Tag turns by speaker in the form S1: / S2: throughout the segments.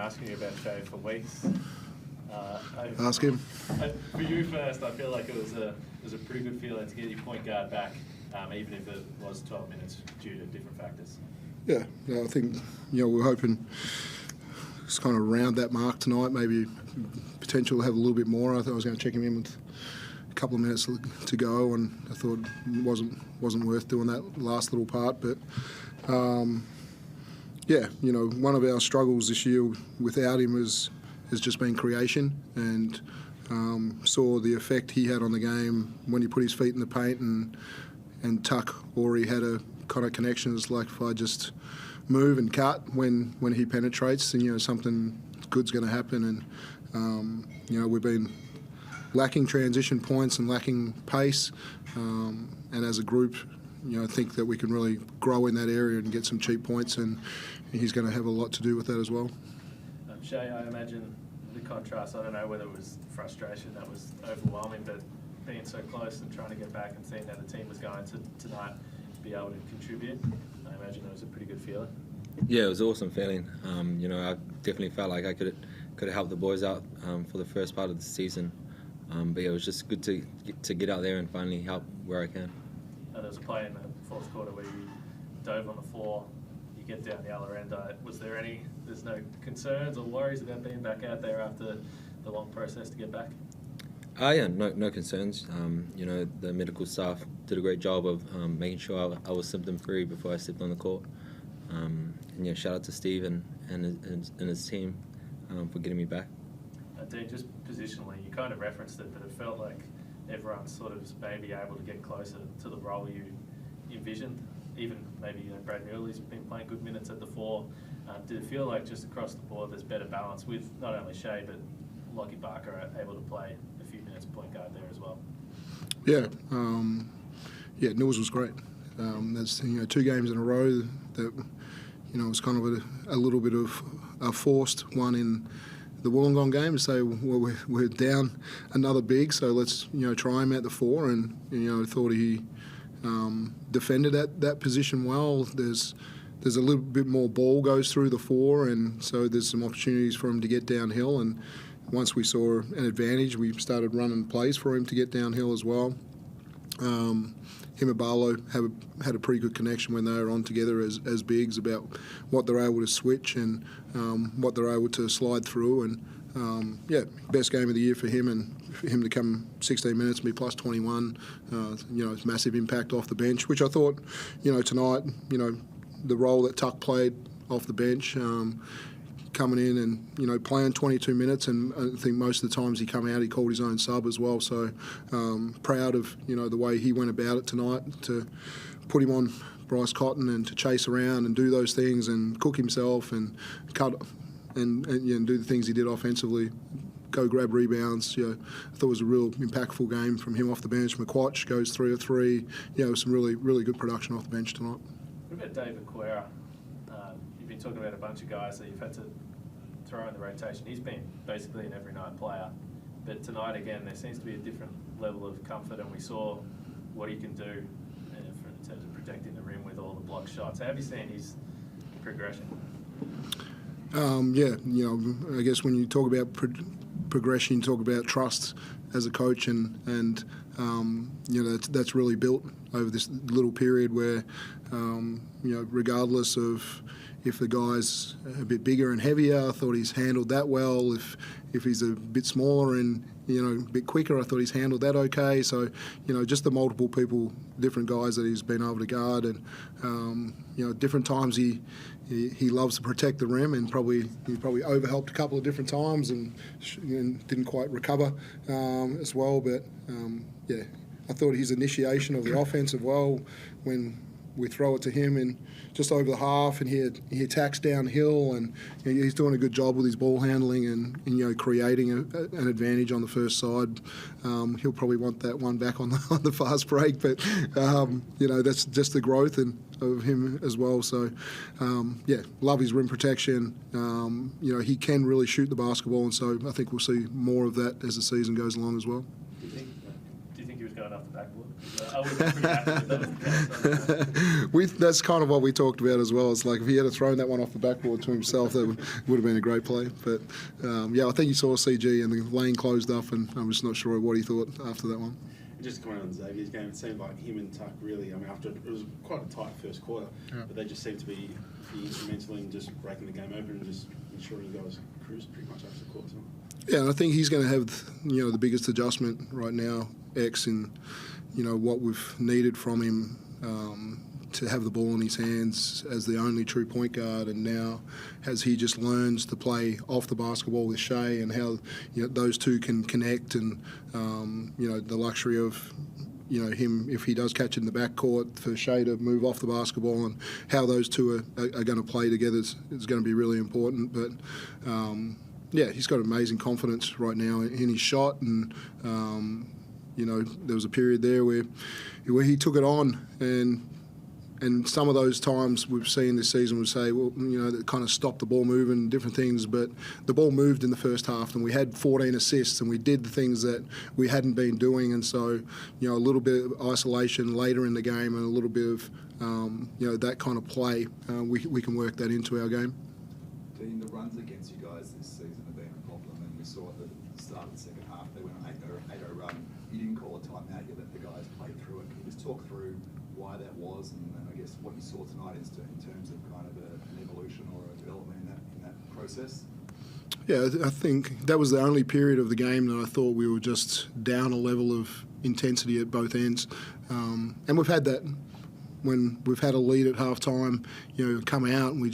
S1: asking you about Shea for weeks.
S2: Ask him.
S1: For you first, I feel like it was a pretty good feeling to get your point guard back, even if it was 12 minutes due to different factors.
S2: Yeah, I think we're hoping it's kind of around that mark tonight. Maybe potential to have a little bit more. I thought I was going to check him in with a couple of minutes to go, and I thought it wasn't worth doing that last little part. But one of our struggles this year without him has just been creation, and saw the effect he had on the game when he put his feet in the paint and Tuck already had a kind of connection. It's like if I just move and cut when he penetrates, then something good's going to happen. And we've been lacking transition points and lacking pace, and as a group, I think that we can really grow in that area and get some cheap points, and he's going to have a lot to do with that as well.
S1: Shea, I imagine the contrast, I don't know whether it was frustration that was overwhelming, but being so close and trying to get back and seeing how the team was going to tonight be able to contribute, I imagine it was a pretty good feeling.
S3: Yeah, it was an awesome feeling. I definitely felt like I could have helped the boys out for the first part of the season. But yeah, it was just good to get out there and finally help where I can.
S1: There was a play in the fourth quarter where you dove on the floor, you get down the other end. There's no concerns or worries about being back out there after the long process to get back?
S3: Yeah, no concerns. The medical staff did a great job of making sure I was symptom-free before I stepped on the court. Shout out to Steve and his team for getting me back.
S1: Dean, just positionally, you kind of referenced it, but it felt like everyone's sort of maybe able to get closer to the role you envisioned. Even maybe Brad Muirley's been playing good minutes at the 4. Did it feel like just across the board there's better balance with not only Shea but Lockie Barker able to play a few minutes point guard there as well?
S2: Yeah, Nils was great. That's 2 games in a row that it was kind of a little bit of a forced one in the Wollongong game to say, well, we're down another big, so let's try him at the 4, and thought he defended that position well. There's a little bit more ball goes through the 4, and so there's some opportunities for him to get downhill. And once we saw an advantage, we started running plays for him to get downhill as well. Him and Barlow had a pretty good connection when they were on together as bigs about what they're able to switch and what they're able to slide through. And best game of the year for him, and for him to come 16 minutes and be plus 21, it's massive impact off the bench, which I thought, tonight, the role that Tuck played off the bench, coming in and playing 22 minutes, and I think most of the times he come out he called his own sub as well. So proud of the way he went about it tonight, to put him on Bryce Cotton and to chase around and do those things and cook himself and cut and do the things he did offensively. Go grab rebounds. I thought it was a real impactful game from him off the bench. McQuatch goes 3 of 3. Some really good production off the bench tonight.
S1: What about David Quera? You've been talking about a bunch of guys that you've had to throw in the rotation. He's been basically an every night player, but tonight again there seems to be a different level of comfort, and we saw what he can do in terms of protecting the rim with all the block shots. How have you seen his progression?
S2: I guess when you talk about progression, you talk about trust as a coach, and that's really built over this little period where regardless of if the guy's a bit bigger and heavier, I thought he's handled that well. If he's a bit smaller and a bit quicker, I thought he's handled that okay. So just the multiple people, different guys that he's been able to guard, and different times he loves to protect the rim, and he probably overhelped a couple of different times and didn't quite recover as well. But I thought his initiation of the offense as well, when we throw it to him in just over the half, and he attacks downhill, and he's doing a good job with his ball handling and creating an advantage on the first side. He'll probably want that one back on the fast break, but that's just the growth of him as well. So love his rim protection. He can really shoot the basketball, and so I think we'll see more of that as the season goes along as well.
S1: Do you think he was going off the backboard. I was pretty happy that was the case.
S2: That's kind of what we talked about as well. It's like if he had thrown that one off the backboard to himself, that would have been a great play. But yeah, I think he saw CG and the lane closed up, and I'm just not sure what he thought after that one.
S4: Just coming on Xavier's game, it seemed like him and Tuck really, I mean, after it was quite a tight first quarter, but they just seemed to be instrumental in just breaking the game open and just ensuring you guys cruised pretty much after the quarter.
S2: Yeah, and I think he's going to have, the biggest adjustment right now, X, in, what we've needed from him to have the ball in his hands as the only true point guard, and now as he just learns to play off the basketball with Shea and how those two can connect, and the luxury of him, if he does catch it in the backcourt, for Shea to move off the basketball, and how those two are going to play together is going to be really important. But yeah, he's got amazing confidence right now in his shot, and there was a period there where he took it on, and some of those times we've seen this season would say, well, that kind of stopped the ball moving, different things, but the ball moved in the first half, and we had 14 assists, and we did the things that we hadn't been doing, and so, a little bit of isolation later in the game and a little bit of, that kind of play, we can work that into our game.
S5: Dean, the runs against you guys this season have been a problem, and we saw at the start of the second half they went on an 8-0 run. You didn't call a timeout, you let the guys play through it. Can you just talk through why that was, and I guess what you saw tonight in terms of kind of an evolution or a development in that process?
S2: Yeah, I think that was the only period of the game that I thought we were just down a level of intensity at both ends, and we've had that. When we've had a lead at halftime, come out and we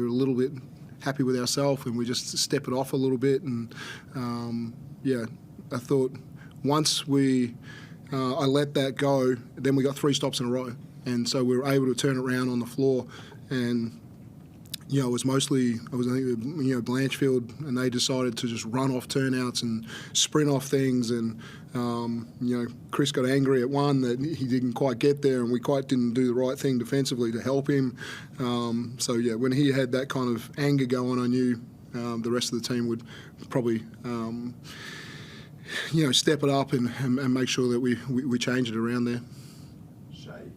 S2: were a little bit happy with ourselves, and we just step it off a little bit. And yeah, I thought once I let that go, then we got 3 stops in a row, and so we were able to turn it around on the floor. And it was I think Blanchfield, and they decided to just run off turnouts and sprint off things, and Chris got angry at one that he didn't quite get there, and we quite didn't do the right thing defensively to help him. So yeah, when he had that kind of anger going, I knew the rest of the team would probably step it up and make sure that we change it around there.
S5: Shea,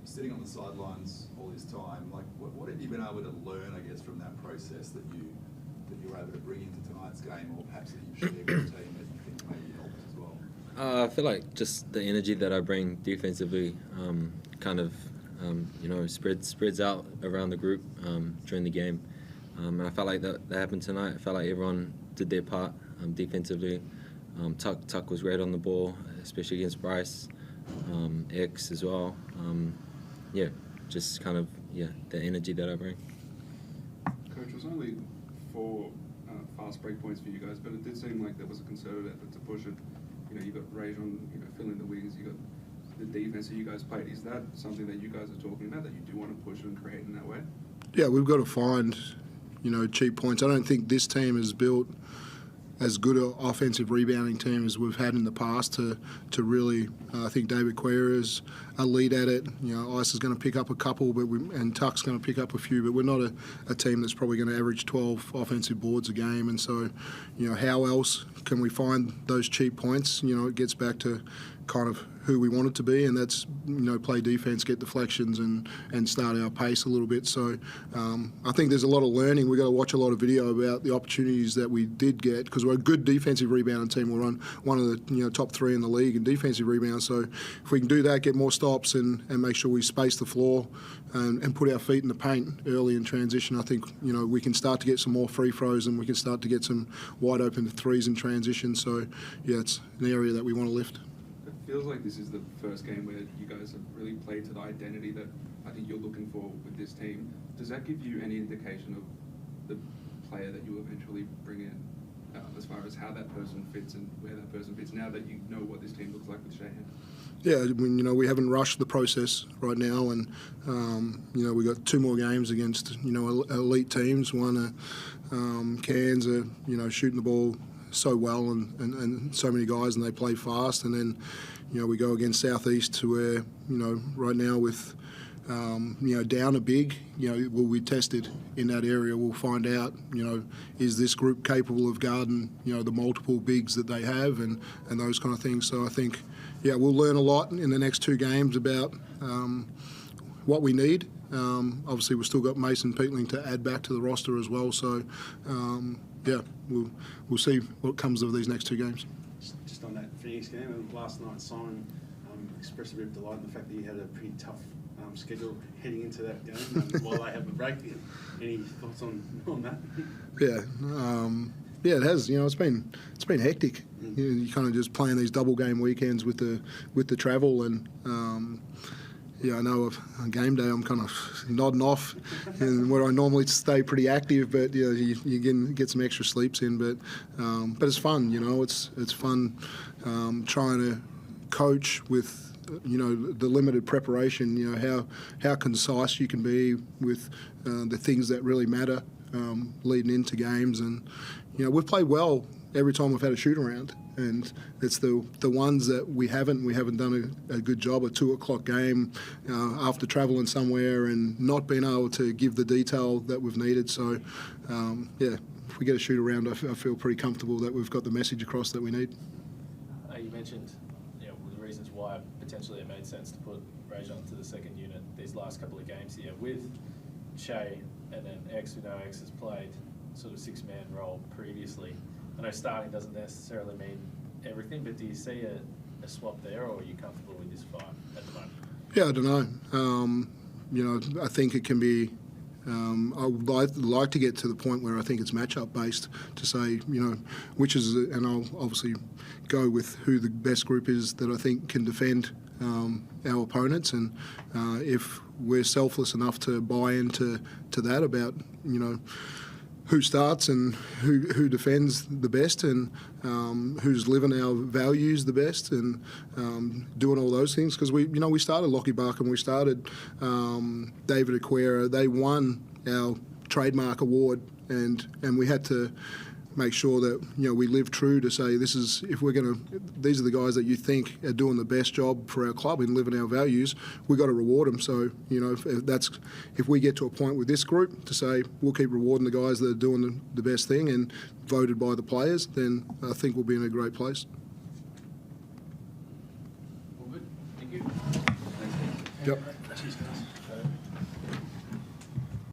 S5: sitting on the sidelines all this time, like what have you been able to learn, I guess, from that process that you were able to bring into tonight's game, or perhaps that you've shared with the team that you think maybe helped as well?
S3: I feel like just the energy that I bring defensively kind of, spreads out around the group during the game. And I felt like that happened tonight. I felt like everyone did their part defensively. Tuck was great on the ball, especially against Bryce. X as well. Just kind of, the energy that I bring.
S6: Coach, it was only 4 fast break points for you guys, but it did seem like there was a concerted effort to push it. You got Rajon, filling the wings, you got the defense that you guys played. Is that something that you guys are talking about, that you do want to push and create in that way? Yeah,
S2: we've got to find, cheap points. I don't think this team is built as good an offensive rebounding team as we've had in the past to really. I think David Quera is a lead at it. Ice is going to pick up a couple, and Tuck's going to pick up a few, but we're not a team that's probably going to average 12 offensive boards a game. And so, how else can we find those cheap points? It gets back to kind of who we want it to be, and that's play defense, get deflections, and start our pace a little bit. So I think there's a lot of learning. We've got to watch a lot of video about the opportunities that we did get, because we're a good defensive rebounding team. We're on one of the top 3 in the league in defensive rebounds. So if we can do that, get more stops, and make sure we space the floor and put our feet in the paint early in transition, I think we can start to get some more free throws, and we can start to get some wide open threes in transition. So yeah, it's an area that we want to lift.
S6: It feels like this is the first game where you guys have really played to the identity that I think you're looking for with this team. Does that give you any indication of the player that you eventually bring in, as far as how that person fits and where that person fits, now that you know what this team looks like with Shea?
S2: Yeah, we haven't rushed the process right now, and we got 2 more games against elite teams. One, Cairns are shooting the ball so well, and so many guys, and they play fast. And then we go against Southeast, to where right now with down a big, will we tested in that area. We'll find out, is this group capable of guarding the multiple bigs that they have, and those kind of things. So I think yeah, we'll learn a lot in the next 2 games about what we need. Obviously, we've still got Mason Peatling to add back to the roster as well. So, yeah, we'll see what comes of these next 2 games.
S4: Just on that Phoenix game, and last night Simon expressed a bit of delight in the fact that you had a pretty tough schedule heading into that game while they have a break. Any thoughts on that?
S2: Yeah, it has. It's been hectic. You kind of just playing these double game weekends with the travel, and I know on game day I'm kind of nodding off, and where I normally stay pretty active, but you get some extra sleeps in. But it's fun. It's fun trying to coach with the limited preparation. How concise you can be with the things that really matter leading into games, and we've played well every time we've had a shoot around, and it's the ones that we haven't done a good job. A 2:00 game after travelling somewhere and not being able to give the detail that we've needed. So if we get a shoot around, I feel pretty comfortable that we've got the message across that we need.
S1: You mentioned the reasons why potentially it made sense to put Rajon to the second unit these last couple of games here with Shea and then X. We know X has played sort of 6-man role previously. I know starting doesn't necessarily mean everything, but do you see a swap there, or are you comfortable with this 5 at the moment?
S2: Yeah, I don't know. I think it can be. I would like to get to the point where I think it's matchup based to say, which is, and I'll obviously go with who the best group is that I think can defend our opponents, and if we're selfless enough to buy into that about who starts and who defends the best, and who's living our values the best, and doing all those things, because we started Lockie Barkham, we started David Aquera. They won our trademark award, and we had to make sure that we live true to say these are the guys that you think are doing the best job for our club and living our values. We got to reward them. So if we get to a point with this group to say we'll keep rewarding the guys that are doing the best thing and voted by the players, then I think we'll be in a great place.
S1: All good. Thank you.
S2: Yep.
S4: Cheers, guys.